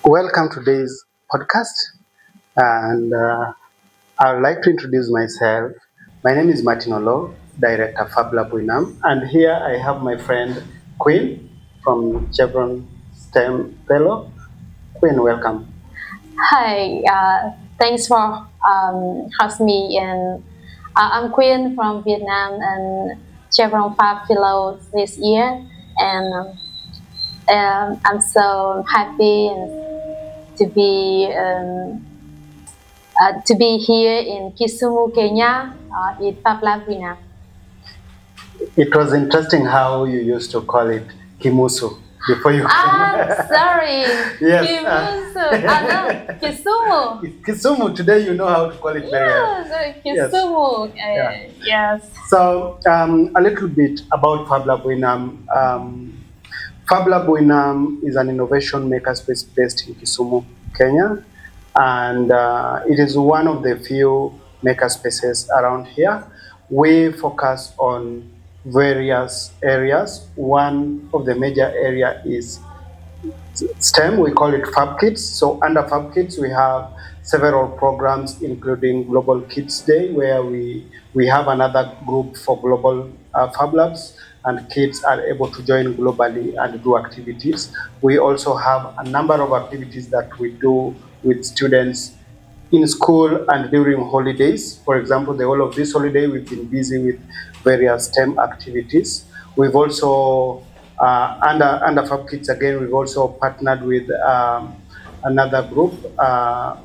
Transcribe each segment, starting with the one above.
Welcome to today's podcast, and I would like to introduce myself. My name is Martin Oloo, Director Fablab Winam, and here I have my friend Quyen from Chevron STEM Fellow. Quyen, welcome. Hi, thanks for hosting me. And I'm Quyen from Vietnam and Chevron FAB Fellow this year. And I'm so happy to be here in Kisumu, Kenya, in Fablab Winam. It was interesting how you used to call it Kimusu before you came. Sorry. Yes. Kimusu. No, Kisumu. Kisumu. Today you know how to call it very well. Kisumu. Yes. So a little bit about Fablab Winam. Fablab Winam is an innovation makerspace based in Kisumu, Kenya, and it is one of the few makerspaces around here. We focus on various areas. One of the major area is STEM. We call it Fab Kids. So under Fab Kids, we have several programs, including Global Kids Day, where we have another group for global Fab Labs, and kids are able to join globally and do activities. We also have a number of activities that we do with students in school and during holidays. For example, the whole of this holiday, we've been busy with various STEM activities. We've also, under Fab Kids again, we've also partnered with another group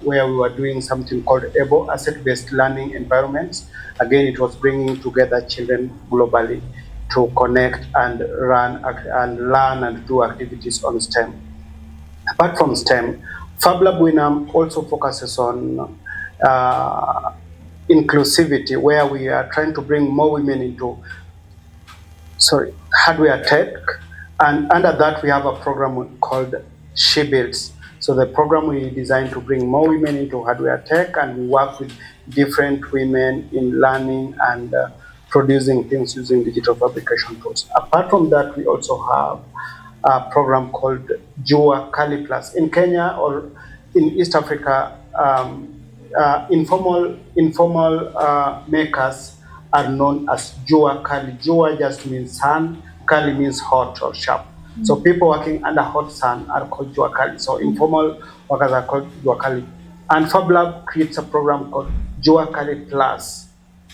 where we were doing something called ABO, Asset-Based Learning Environments. Again, it was bringing together children globally to connect and learn and do activities on STEM. Apart from STEM, Fablab Winam also focuses on inclusivity, where we are trying to bring more women into hardware tech, and under that we have a program called She Builds. So the program we designed to bring more women into hardware tech, and we work with different women in learning and producing things using digital fabrication tools. Apart from that, we also have a program called Jua Kali Plus. In Kenya or in East Africa, informal makers are known as Jua Kali. Jua just means sun, Kali means hot or sharp. Mm-hmm. So people working under hot sun are called Jua Kali. So informal workers are called Jua Kali. And Fablab creates a program called Jua Kali Plus,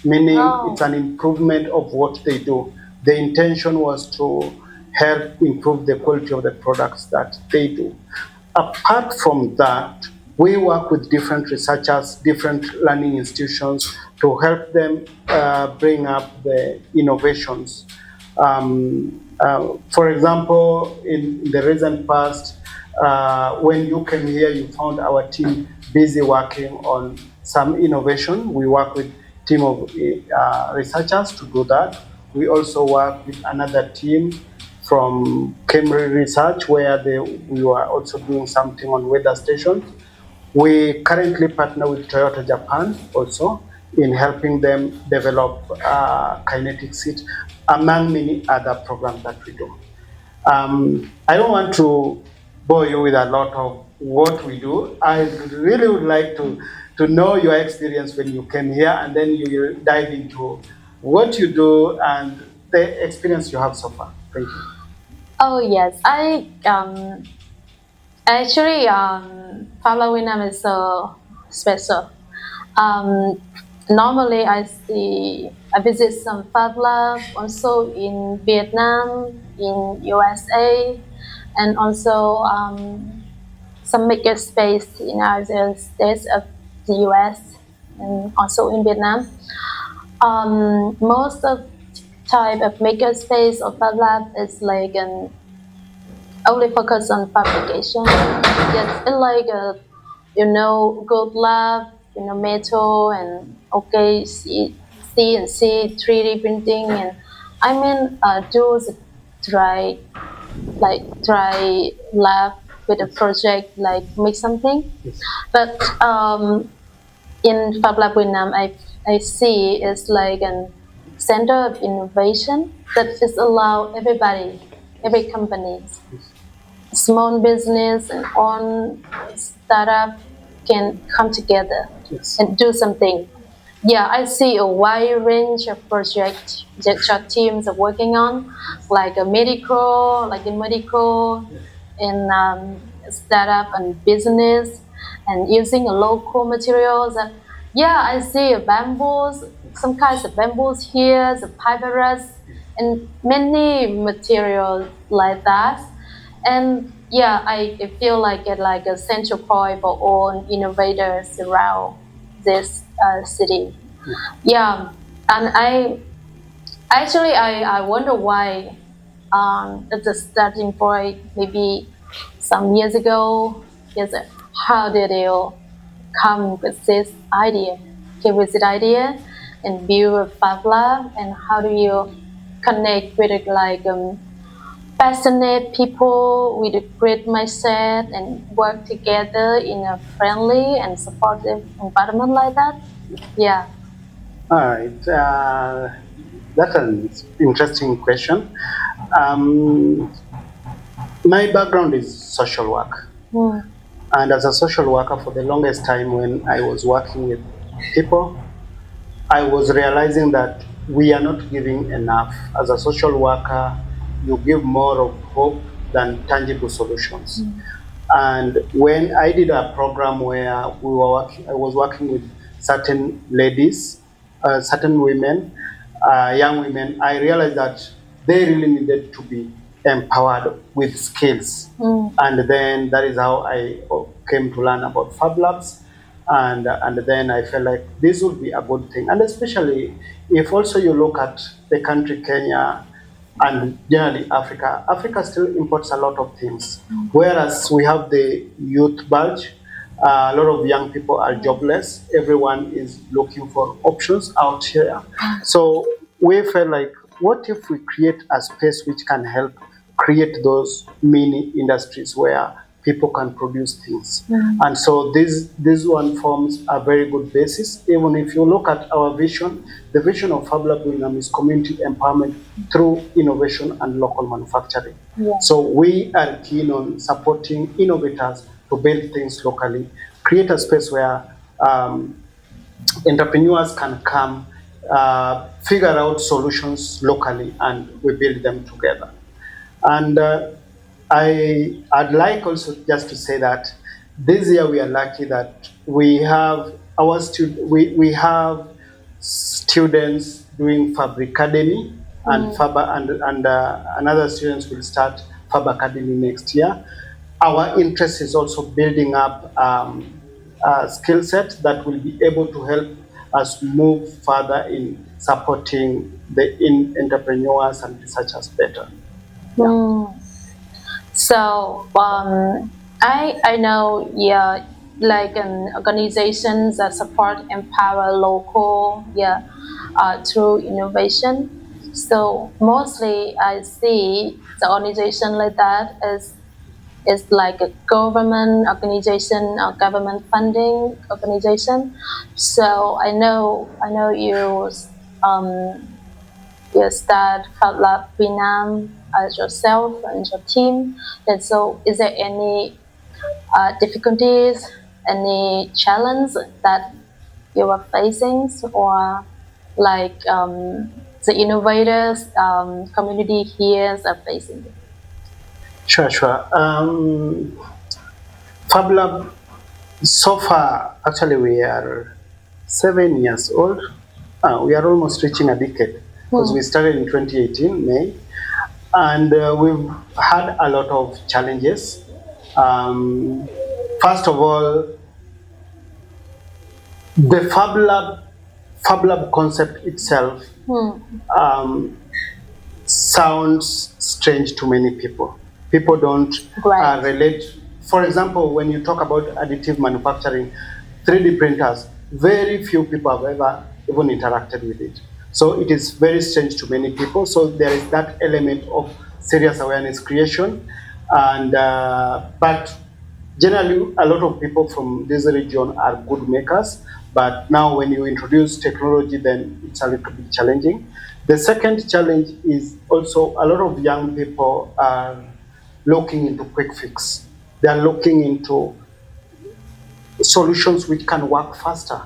meaning it's an improvement of what they do. The intention was to help improve the quality of the products that they do. Apart from that, we work with different researchers, different learning institutions to help them bring up the innovations. For example, in the recent past, when you came here, you found our team busy working on some innovation. We work with a team of researchers to do that. We also work with another team from Cambridge Research, where we were also doing something on weather stations. We currently partner with Toyota Japan also in helping them develop kinetic seat, among many other programs that we do. I don't want to bore you with a lot of what we do. I really would like to know your experience when you came here, and then you will dive into what you do and the experience you have so far. Thank you. Oh yes, actually Fablab Winam is so special. Normally I visit some Fab Lab also in Vietnam, in USA, and also some makerspace in other states of the US and also in Vietnam. Most of type of makerspace or Fab Lab is like only focus on fabrication. Yes, it's like gold lab, metal and CNC 3D printing, and I mean do try lab with a project like make something. Yes. But in Fablab Winam, I see it's like a center of innovation that is allow everybody, every company small business and own startup can come together Yes. and do something. Yeah, I see a wide range of projects that your teams are working on, like a medical, and startup and business, and using a local materials. Yeah, I see a bamboos, some kinds of bamboos here, the papyrus, and many materials like that. And yeah, I feel like it like a central point for all innovators around this city. Yeah, and I wonder why at the starting point maybe some years ago, yes, how did you come with this idea? Came with this idea and build a Fab Lab, and how do you connect with it like passionate people with a great mindset and work together in a friendly and supportive environment like that? Yeah. All right. That's an interesting question. Um, my background is social work. Mm. And as a social worker, for the longest time when I was working with people, I was realizing that we are not giving enough. As a social worker, you give more of hope than tangible solutions. And when I did a program where I was working with certain ladies, certain women, young women, I realized that they really needed to be empowered with skills. And then that is how I came to learn about Fab Labs. And then I felt like this would be a good thing. And especially if also you look at the country Kenya, and generally Africa. Africa still imports a lot of things, whereas we have the youth bulge. A lot of young people are jobless. Everyone is looking for options out here. So we felt like, what if we create a space which can help create those mini industries where people can produce things. And so this one forms a very good basis. Even if you look at our vision, the vision of Fablab Winam is community empowerment through innovation and local manufacturing. Yeah. So we are keen on supporting innovators to build things locally, create a space where entrepreneurs can come, figure out solutions locally, and we build them together. And I'd like also just to say that this year we are lucky that we have we have students doing Fab Academy, and another students will start Fab Academy next year. Our interest is also building up a skill set that will be able to help us move further in supporting the entrepreneurs and researchers better. So I know, yeah, like organizations that support empower local, yeah, through innovation. So mostly I see the organization like that is like a government organization or government funding organization. So I know you start Fablab Winam as yourself and your team. And so, is there any difficulties, any challenge that you are facing, or like the innovators community here are facing? Sure, sure. Fab Lab, so far, actually, we are 7 years old. We are almost reaching a decade because we started in 2018, May. And we've had a lot of challenges. First of all, the Fab Lab concept itself sounds strange to many people. People don't relate. For example, when you talk about additive manufacturing, 3D printers, very few people have ever even interacted with it. So it is very strange to many people. So there is that element of serious awareness creation. And but generally, a lot of people from this region are good makers. But now when you introduce technology, then it's a little bit challenging. The second challenge is also a lot of young people are looking into quick fix. They are looking into solutions which can work faster.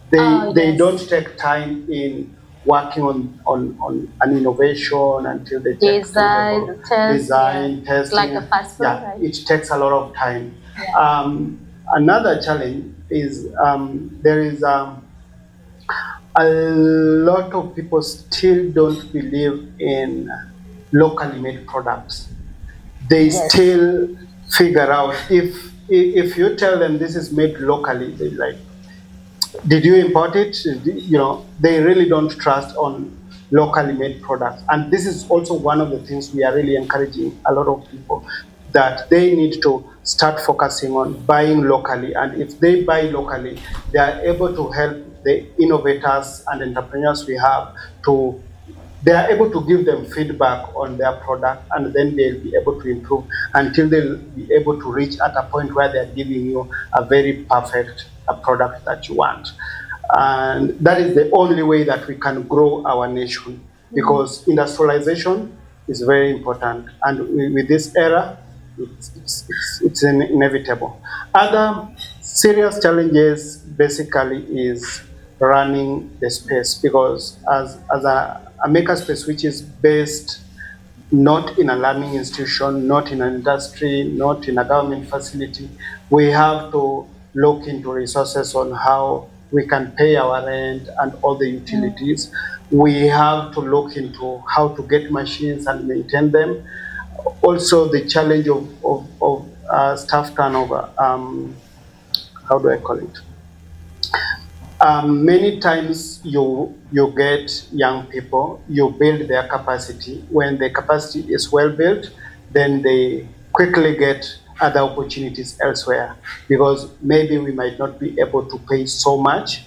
They Yes. don't take time in working on an innovation until they take to Design, test, design, yeah. It's like testing. a fast food, Yeah, right? it takes a lot of time. Yeah. Another challenge is there is a lot of people still don't believe in locally made products. They Yes. still figure out if you tell them this is made locally, they like, did you import it? You know, they really don't trust on locally made products. And this is also one of the things we are really encouraging a lot of people, that they need to start focusing on buying locally. And if they buy locally, they are able to help the innovators and entrepreneurs we have to, they are able to give them feedback on their product, and then they'll be able to improve until they'll be able to reach at a point where they're giving you a very perfect product that you want. And that is the only way that we can grow our nation, because industrialization is very important. And with this era, it's inevitable. Other serious challenges basically is running the space, because as a makerspace which is based not in a learning institution, not in an industry, not in a government facility, we have to look into resources on how we can pay our rent and all the utilities. We have to look into how to get machines and maintain them. Also, the challenge of staff turnover. How do I call it? Many times you get young people, you build their capacity. When the capacity is well built, then they quickly get other opportunities elsewhere, because maybe we might not be able to pay so much,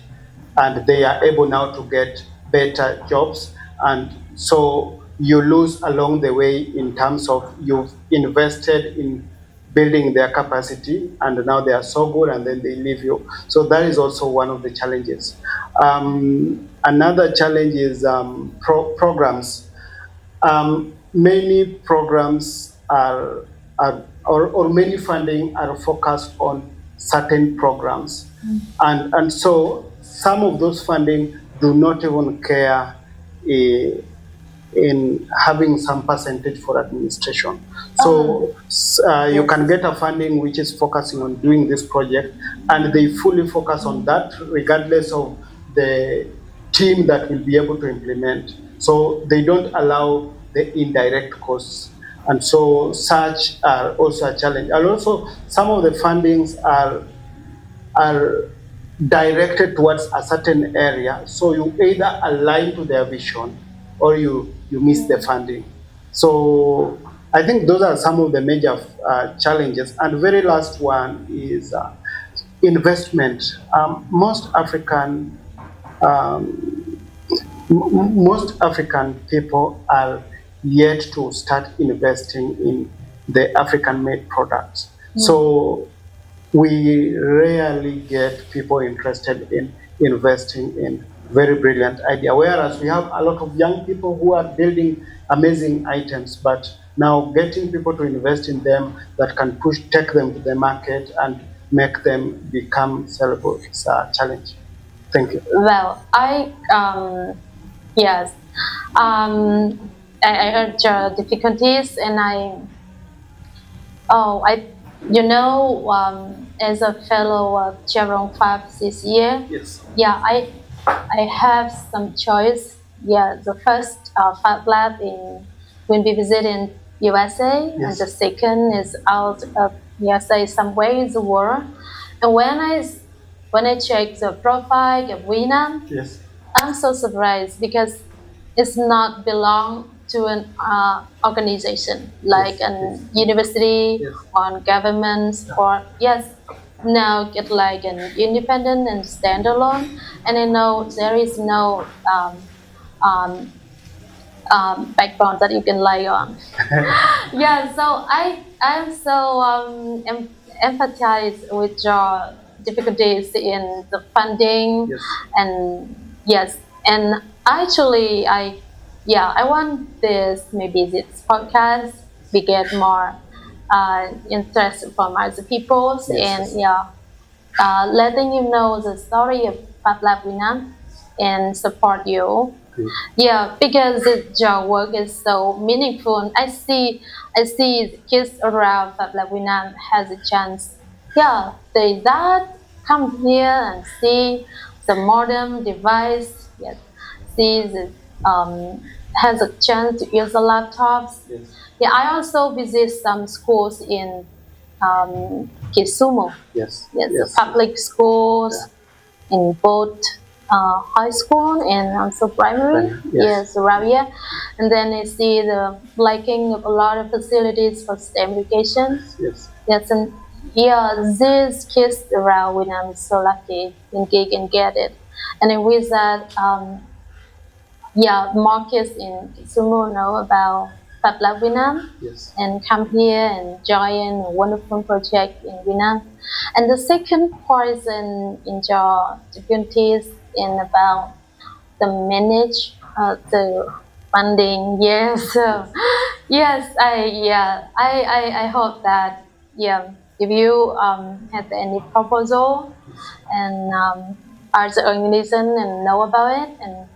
and they are able now to get better jobs. And so you lose along the way in terms of you've invested in building their capacity, and now they are so good and then they leave you. So that is also one of the challenges. Another challenge is programs. Many programs or many funding are focused on certain programs. And so some of those funding do not even care in having some percentage for administration. So you can get a funding which is focusing on doing this project, and they fully focus on that regardless of the team that will be able to implement. So they don't allow the indirect costs. And so such are also a challenge. And also some of the fundings are directed towards a certain area. So you either align to their vision or you miss the funding. So I think those are some of the major challenges. And very last one is investment. Most African people are yet to start investing in the African-made products. So we rarely get people interested in investing in very brilliant idea. Whereas we have a lot of young people who are building amazing items, but now getting people to invest in them that can take them to the market and make them become sellable is a challenge. Thank you. Well, yes, I heard your difficulties, and as a fellow of Chevron FAB this year, Yes. yeah, I have some choice. Yeah, the first Fablab will be visited in USA, and Yes. the second is out of USA, somewhere in the world. And when I check the profile of Winam, Yes. I'm so surprised because it's not belong to an organization like Yes, an yes. university Yes. or government, or yes, now get like an independent and standalone. And I know there is no background that you can lie on. Yeah, so I'm so empathize with your difficulties in the funding. Yes. And yes, and actually I want this, maybe this podcast we get more interest from other peoples, Yes, and letting you know the story of Fablab Winam and support you. yes. Yeah, because your work is so meaningful. I see kids around Fablab Winam has a chance. Yeah, they that come here and see the modern device. Yes, see the has a chance to use the laptops. Yes. Yeah, I also visit some schools in Kisumu. Yes. Yes, the Yes. public schools in both high school and also primary. Yes. Yes, around here. And then I see the liking of a lot of facilities for STEM education. Yes. Yes, and yeah, these kids around when I'm so lucky and can get it. And I wish that more kids in Kisumu know about Fablab Winam Yes. and come here and join a wonderful project in Winam. And the second part is in your difficulties in about the manage the funding. Yes, yes, I hope that if you have any proposal and as an organization and know about it and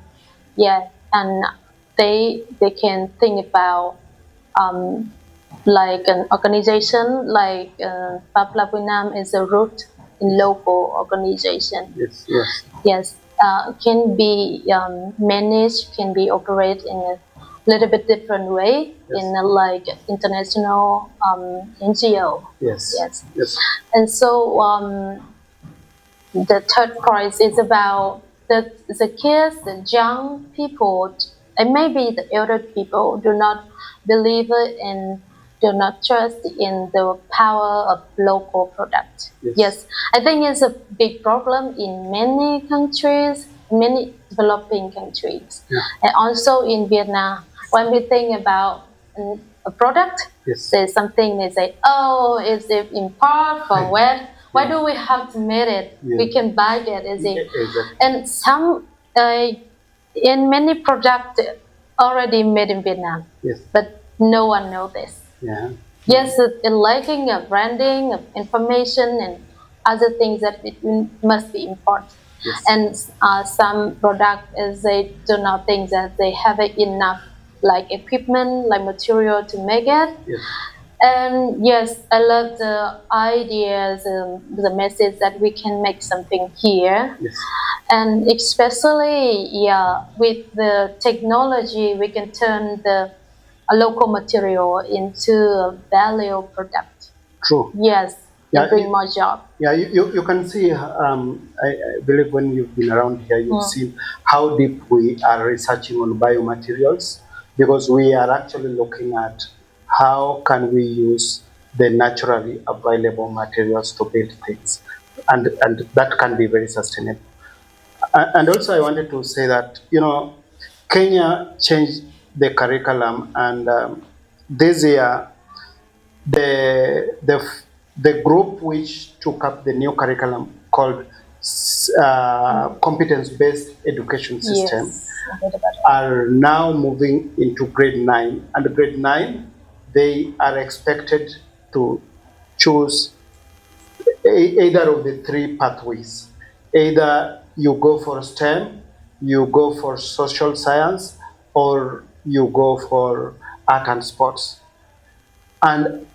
and they can think about um, like an organization like Fablab Winam is a root in local organization. Yes. Yes. Yes, can be managed, can be operated in a little bit different way in a, like international NGO. Yes. Yes, Yes. and so the third part is about the kids, the young people, and maybe the elder people do not believe it and do not trust in the power of local product. Yes, I think it's a big problem in many countries, many developing countries, and also in Vietnam. When we think about a product, there's something they say, oh, is it import from where? Why do we have to make it? We can buy it, is it? Exactly. And some, in many products already made in Vietnam, but no one knows this. Yeah. Yes, in liking of branding, of information, and other things that it must be important. And some product is they do not think that they have enough like equipment, like material to make it. And yes, I love the ideas, the message that we can make something here. And especially, with the technology, we can turn the a local material into a value product. True. Yes, and bring more job. Yeah, you can see, I believe when you've been around here, you've seen how deep we are researching on biomaterials, because we are actually looking at how can we use the naturally available materials to build things, and that can be very sustainable. And also I wanted to say that, Kenya changed the curriculum, and this year the the the group which took up the new curriculum called competence-based education system are now moving into grade 9, and grade 9 they are expected to choose either of the three pathways. Either you go for STEM, you go for social science, or you go for art and sports. And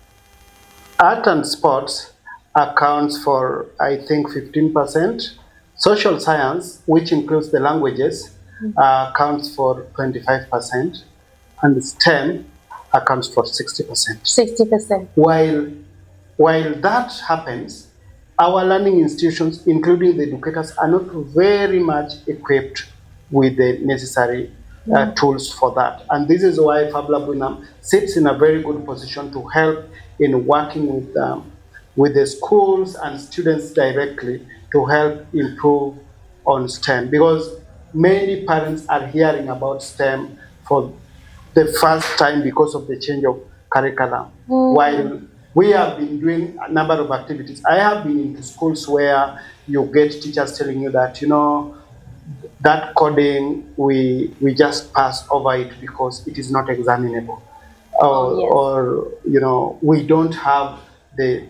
art and sports accounts for, I think, 15%. Social science, which includes the languages, accounts for 25%. And STEM accounts for 60%. 60%. While that happens, our learning institutions, including the educators, are not very much equipped with the necessary tools for that. And this is why Fablab Winam sits in a very good position to help in working with the schools and students directly to help improve on STEM. Because many parents are hearing about STEM for the first time because of the change of curriculum. While we have been doing a number of activities. I have been into schools where you get teachers telling you that, that coding, we just pass over it because it is not examinable. Yes. or we don't have the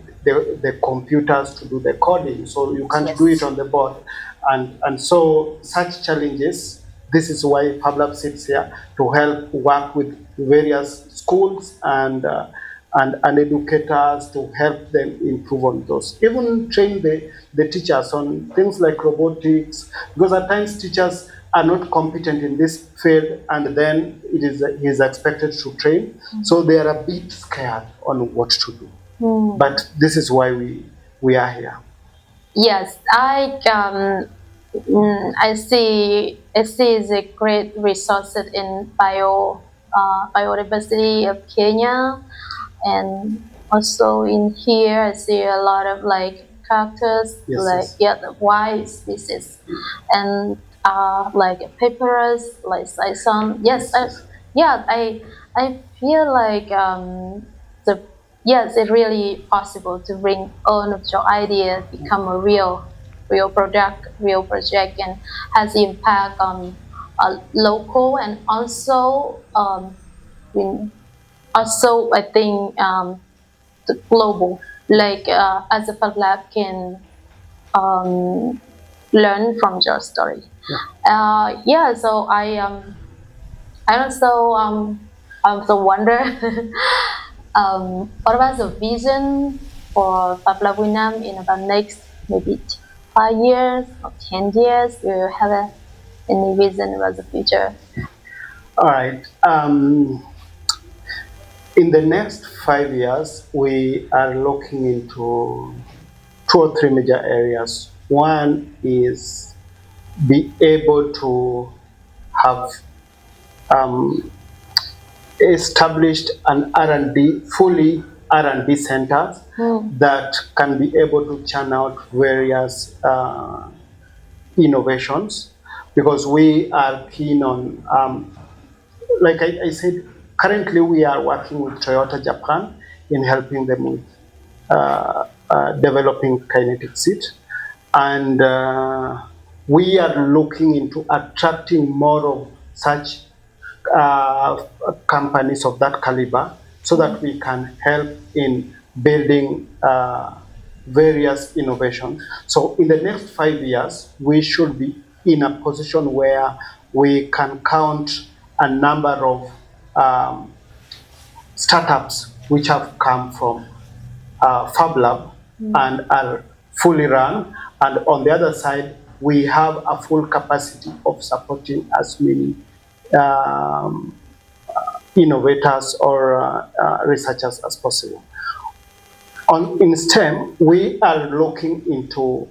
computers to do the coding, so you can't Yes. do it on the board, and so such challenges. This is why Fablab sits here to help work with various schools and educators to help them improve on those. Even train the teachers on things like robotics, because at times teachers are not competent in this field, and then he is expected to train. So they are a bit scared on what to do. But this is why we are here. Yes, I see the great resources in biodiversity of Kenya, and also in here I see a lot of like cactus, Yes. the white species, and like papyrus, like sisal. Yes, I feel like the it's really possible to bring all of your ideas become a real product, real project, and has impact on local and also I think the global. Like as a Fablab can learn from your story. So I also wonder what about the vision for Fablab Winam in about next maybe 5 years or 10 years? Do you have any vision about the future? All right. In the next 5 years, we are looking into 2 or 3 major areas. One is be able to have established an R&D, fully R&D centers that can be able to churn out various innovations, because we are keen on, like I said, currently we are working with Toyota Japan in helping them with developing kinetic seat, and we are looking into attracting more of such companies of that caliber, so that we can help in building various innovations. So in the next 5 years, we should be in a position where we can count a number of startups which have come from Fablab and are fully run. And on the other side, we have a full capacity of supporting as many innovators or researchers as possible. In STEM, we are looking into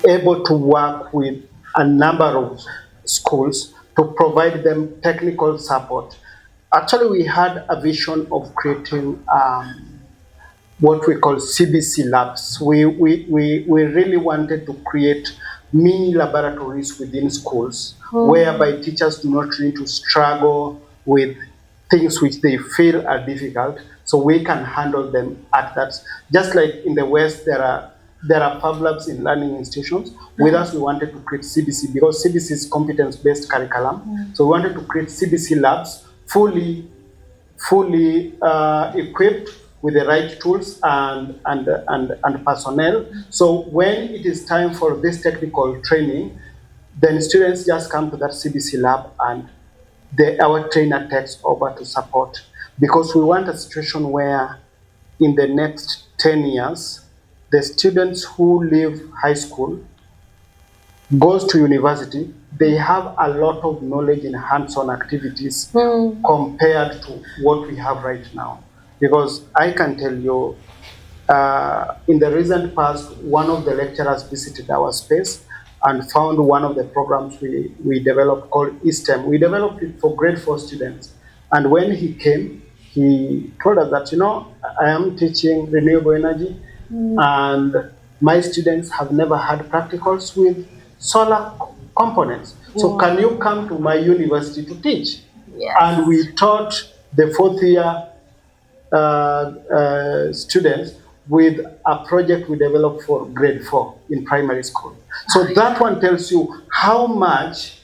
able to work with a number of schools to provide them technical support. Actually, we had a vision of creating what we call CBC labs. We really wanted to create mini laboratories within schools, whereby teachers do not need to struggle with things which they feel are difficult, so we can handle them at that. Just like in the West, there are Fab Labs in learning institutions. With us, we wanted to create CBC, because CBC is competence-based curriculum. So we wanted to create CBC labs fully equipped with the right tools and personnel. So when it is time for this technical training, then students just come to that CBC lab and our trainer takes over to support. Because we want a situation where in the next 10 years, the students who leave high school goes to university, they have a lot of knowledge in hands-on activities compared to what we have right now. Because I can tell you, in the recent past, one of the lecturers visited our space and found one of the programs we developed called eSTEM. We developed it for grade 4 students. And when he came, he told us that, I am teaching renewable energy, and my students have never had practicals with solar components. So can you come to my university to teach? Yes. And we taught the 4th year students with a project we developed for grade 4 in primary school. So that one tells you how much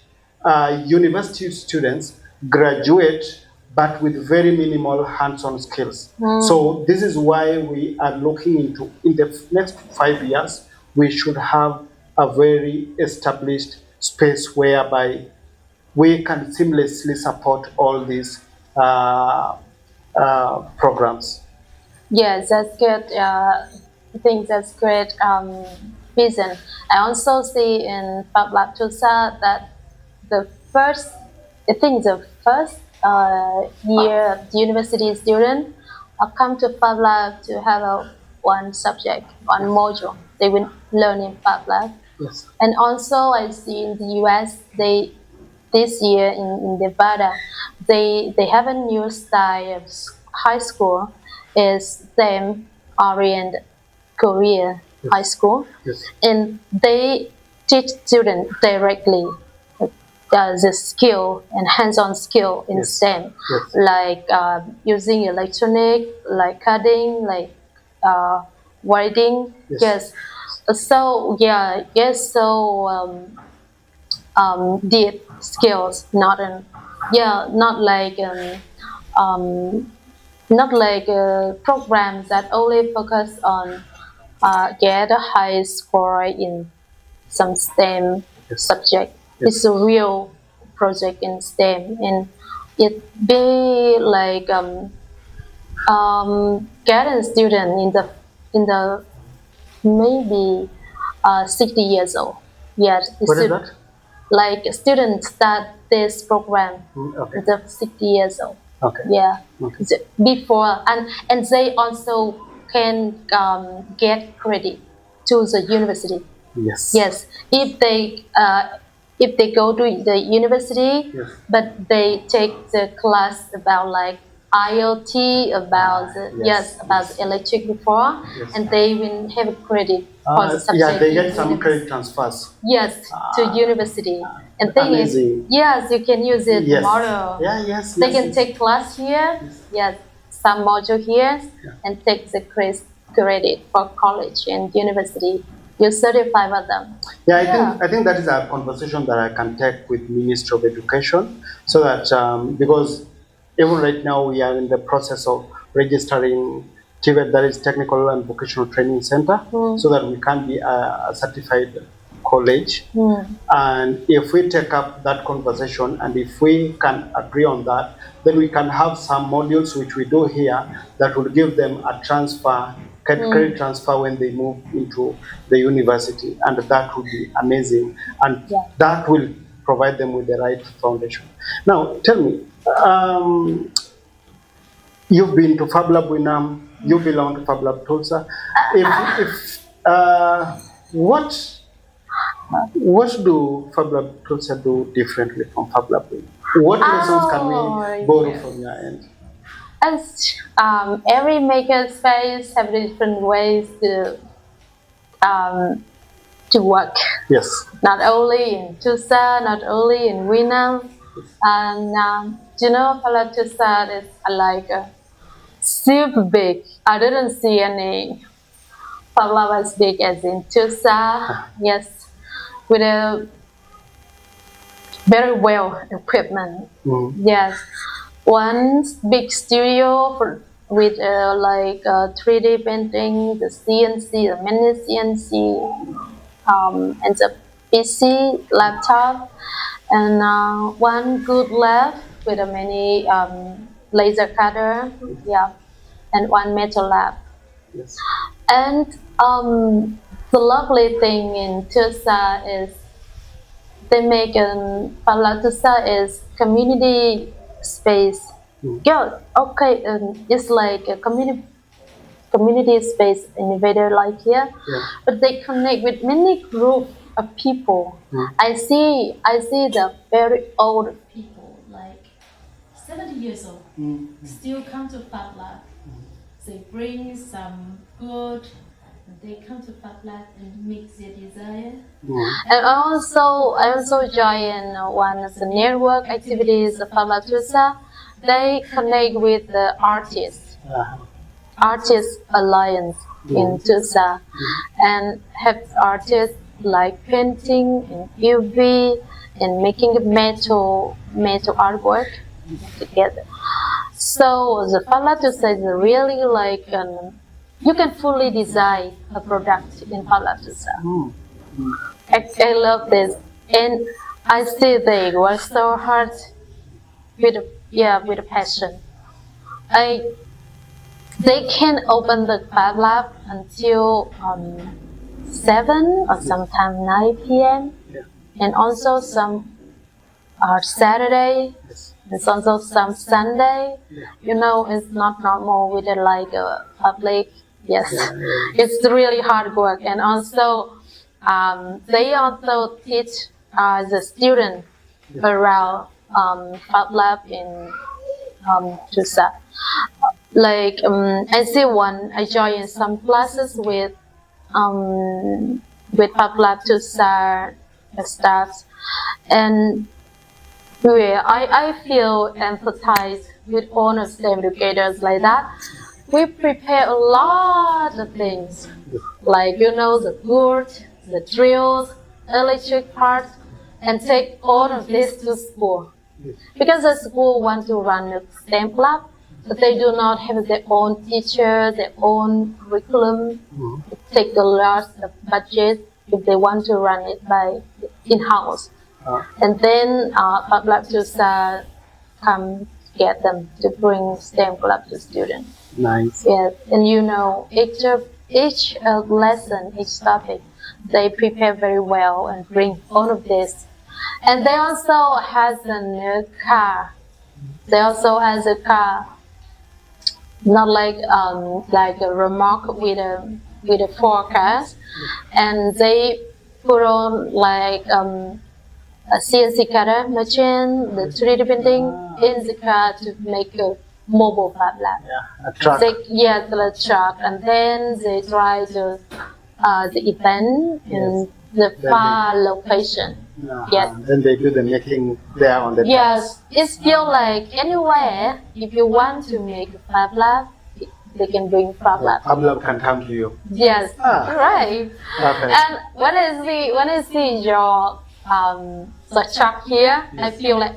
university students graduate but with very minimal hands-on skills. So this is why we are looking into, in the next 5 years, we should have a very established space whereby we can seamlessly support all these programs. Yes, that's good. I think that's great vision. I also see in Fablab Tulsa that the first, I think the first year university student come to Fablab to have one subject, one module. They will learn in Fablab. Yes. And also I see in the US, this year in Nevada, they have a new style of high school is STEM oriented career high school, and they teach students directly the skill and hands-on skill in STEM, like using electronic, like cutting, like welding. Yes. So deep skills, not like programs that only focus on get a high score in some STEM subject. It's a real project in STEM, and it be like get a student in the maybe 60 years old. Yes, What is that? Like students start this program Okay. the 60 years old. Okay. Yeah. Okay. Before and they also can get credit to the university. Yes. Yes. If they go to the university, but they take the class about like IoT, about about electric before, and they will have a credit for the subject. Yeah, they get some credit transfers. Yes, to university. And thing Amazing. is, yes, you can use it tomorrow. Yeah, yes. They can take class here, some module here, and take the credit for college and university. You certify with them. Yeah, I think that is a conversation that I can take with Ministry of Education, so that because even right now we are in the process of registering TVET, that is Technical and Vocational Training Center, so that we can be a certified college. And if we take up that conversation and if we can agree on that, then we can have some modules which we do here that will give them a transfer, credit transfer when they move into the university, and that would be amazing, and that will provide them with the right foundation. Now, tell me, you've been to Fablab Winam, you belong to Fablab Tulsa. What do Fablab Tulsa do differently from Fablab Winam? What lessons can we borrow from your end? As every makerspace have different ways to work. Yes. Not only in Tulsa, not only in Winam, and Fablab Tulsa is like super big. I didn't see any Fablab as big as in Tulsa. Yes, with a very well equipment. Yes. One big studio with like 3D printing, the CNC, the mini CNC, and the PC laptop, and one good lab with a mini laser cutter, and one metal lab. Yes. And the lovely thing in Tulsa is they make Fablab Tulsa is community space. It's like a community space innovator like here, but they connect with many group of people. I see the very old people, like 70 years old, still come to Fablab. They bring some good. They come to Fablab and make their desire. And I also join one of the network activities of Fablab Tulsa. They connect with the artists, Artist Alliance in Tulsa, and have artists like painting and UV and making metal artwork. together. So the Fablab is really like you can fully design a product in Fablab. I love this, and I see they work so hard with with a passion. I They can open the Fab Lab until 7 or sometimes 9 p.m. Yeah. and also some are Saturday. Yes. There's also some Sunday. Yeah. You know, it's not normal with like a public. Yes, Yeah, yeah. it's really hard work, and also they also teach the student around Fab Lab in Tusa. Like I see I join some classes with Fablab to start staff, and yeah, I feel empathized with all of the educators like that. We prepare a lot of things, like the board, the drills, electric parts, and take all of this to school. Because the school wants to run a STEM lab, but they do not have their own teacher, their own curriculum. It takes a lot of budget if they want to run it by in-house. And then Fablab just come get them to bring STEM club to students. Nice. Yes, and each lesson, each topic, they prepare very well and bring all of this. And they also has a car. They also has a car, not like a remorque with a four cars, and they put on like a CNC cutter machine, the 3D printing in the car to make a mobile Fab Lab. Yeah, a truck. The truck, and then they try the event in the far location. Yes. Then they do the making there on the Yes, it's feel like anywhere if you want to make a Fab Lab, they can bring Fab Lab. Fab Lab can come to you. Yes, right. Perfect. And when I see your the truck here, I feel like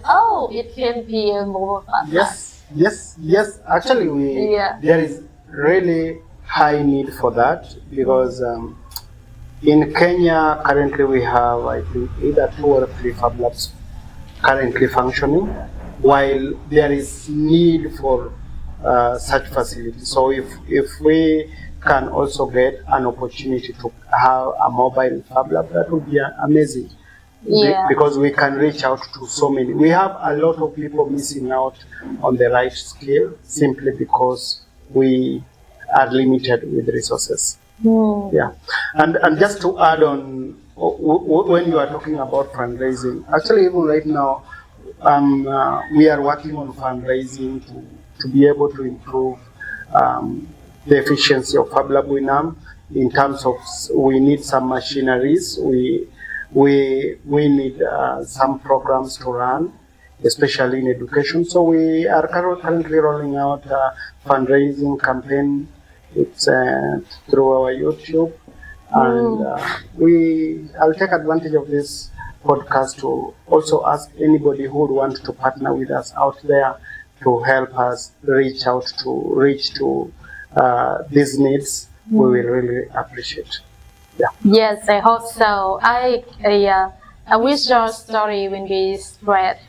it can be a mobile Fab Lab. Yes. Actually, there is really high need for that because in Kenya currently we have I think either 2 or 3 Fab Labs currently functioning, while there is need for such facilities. So if we can also get an opportunity to have a mobile Fab Lab, that would be amazing. Yeah. Because we can reach out to so many. We have a lot of people missing out on the right skill simply because we are limited with resources. Yeah, and just to add on, when you are talking about fundraising, actually even right now, we are working on fundraising to be able to improve the efficiency of Fablab Winam in terms of we need some machineries, we need some programs to run, especially in education. So we are currently rolling out a fundraising campaign. It's through our YouTube, and I'll take advantage of this podcast to also ask anybody who would want to partner with us out there to help us reach to these needs. We will really appreciate. Yeah. Yes, I hope so. I wish your story will be spread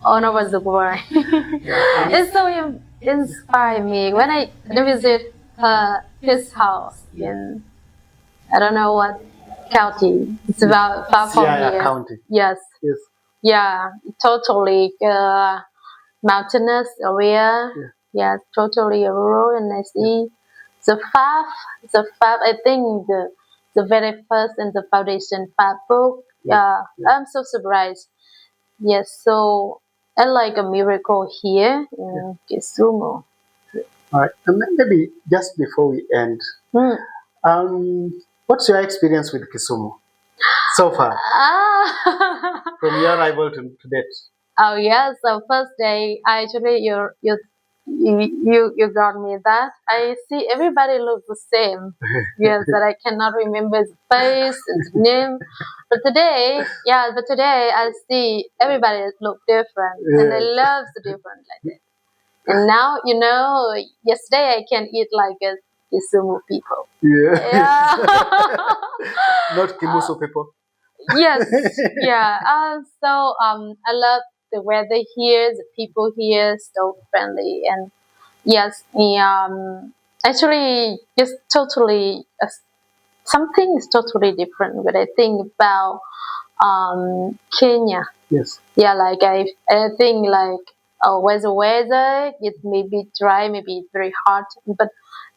all over the world. It's so inspiring me when I visit his house in I don't know what county. It's about far from here. County. Yes. Yeah, totally mountainous area. Yeah, totally rural, and I see the fab. I think the very first in the foundation Fab book. Yeah, I'm so surprised. Yes, so I like a miracle here in Kisumu. All right, and then maybe just before we end, what's your experience with Kisumu so far? From your arrival to date. Oh yes, so first day I actually you got me that. I see everybody looks the same. Yes, that I cannot remember his face, his name. But today I see everybody look different, and I love the different like that. And now yesterday I can eat like a Kisumu people. Yeah. Not Kimuso people. Yes, yeah. I love the weather here, the people here, so friendly, and yes, actually, just totally something is totally different when I think about Kenya. Yes. Yeah, like I think like where's the weather? It may be dry, maybe very hot, but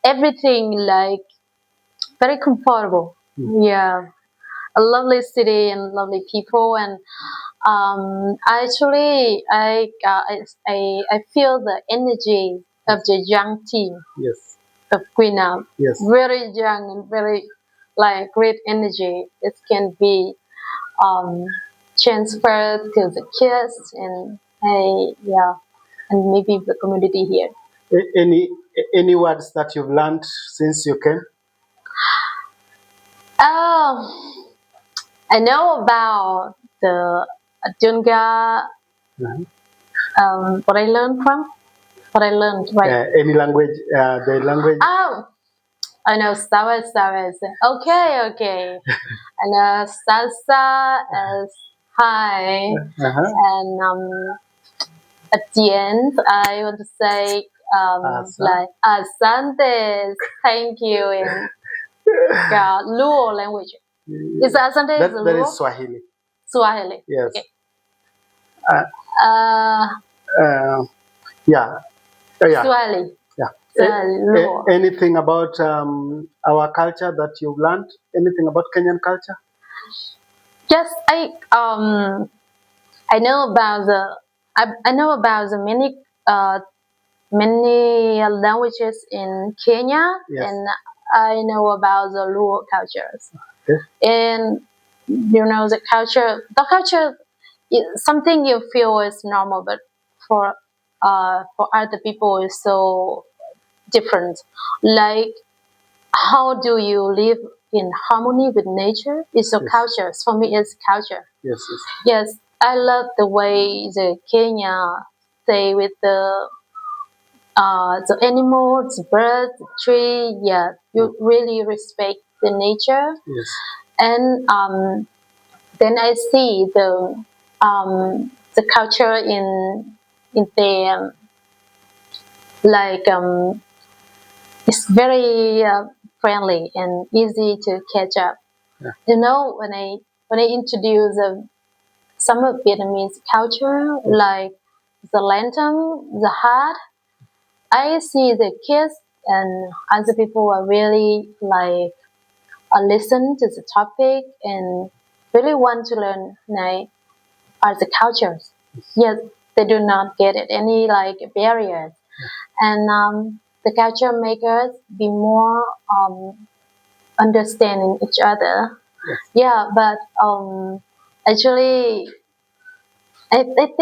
everything like very comfortable. Yeah, a lovely city and lovely people, and actually I feel the energy of the young team. Yes. Of Quyen. Yes. Very young and very like great energy. It can be transferred to the kids and and maybe the community here. Any words that you've learned since you came? Oh, I know about the Dunga. What I learned from. What I learned, right? Any language? The language. Oh, I know sabes. Okay. I know salsa is hi, and at the end I want to say like asante, thank you in Luo language. Is asante is Luo? That is Swahili. Swahili. Yes. Okay. Yeah. Yeah. Swahili. Yeah. Anything about our culture that you've learned? Anything about Kenyan culture? Yes, I know about the many languages in Kenya, and I know about the Luo cultures. And the culture is something you feel is normal, but for other people is so different. Like, how do you live in harmony with nature? It's a culture. For me, it's culture. Yes, I love the way the Kenya stay with the animals, the birds, the tree. Yeah, you really respect the nature. Yes. And then I see the culture in the it's very friendly and easy to catch up. Yeah. When I introduce some of Vietnamese culture, like the lantern, the hat, I see the kids and other people are really listen to the topic and really want to learn other cultures. Yes, they do not get it any barriers, and the culture makers be more understanding each other. Yeah, but actually, I think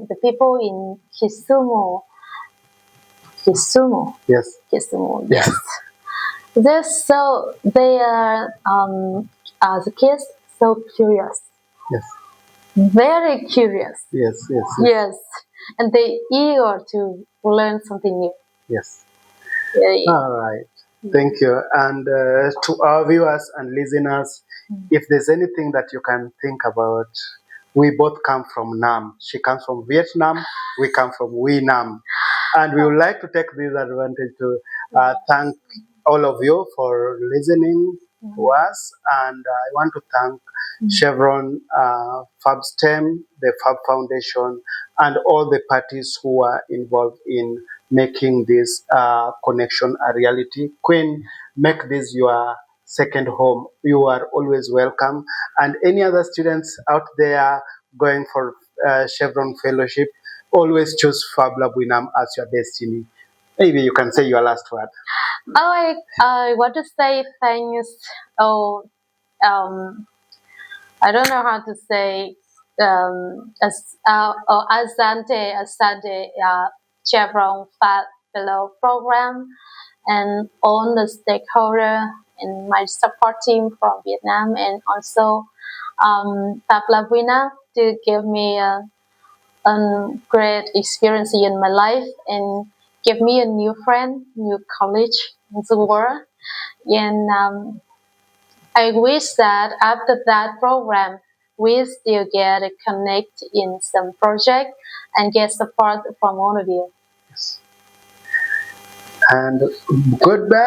the people in Kisumu. Yes. They are as kids so curious. Yes. Very curious. Yes. And they eager to learn something new. Yes. Yeah. All right. Thank you. And to our viewers and listeners, if there's anything that you can think about, we both come from Nam. She comes from Vietnam. We come from Winam. And we would like to take this advantage to thank all of you for listening to us. And I want to thank Chevron FAB STEM, the FAB Foundation, and all the parties who are involved in making this connection a reality. Quyen, make this your second home. You are always welcome. And any other students out there going for Chevron Fellowship, always choose Fablab Winam as your destiny. Maybe you can say your last word. I want to say thanks. I don't know how to say asante Chevron FAB Fellow program, and all the stakeholder and my support team from Vietnam, and also Fablab Winam to give me a great experience in my life and give me a new friend, new college in the world. And I wish that after that program, we still get a connect in some project and get support from all of you. And goodbye.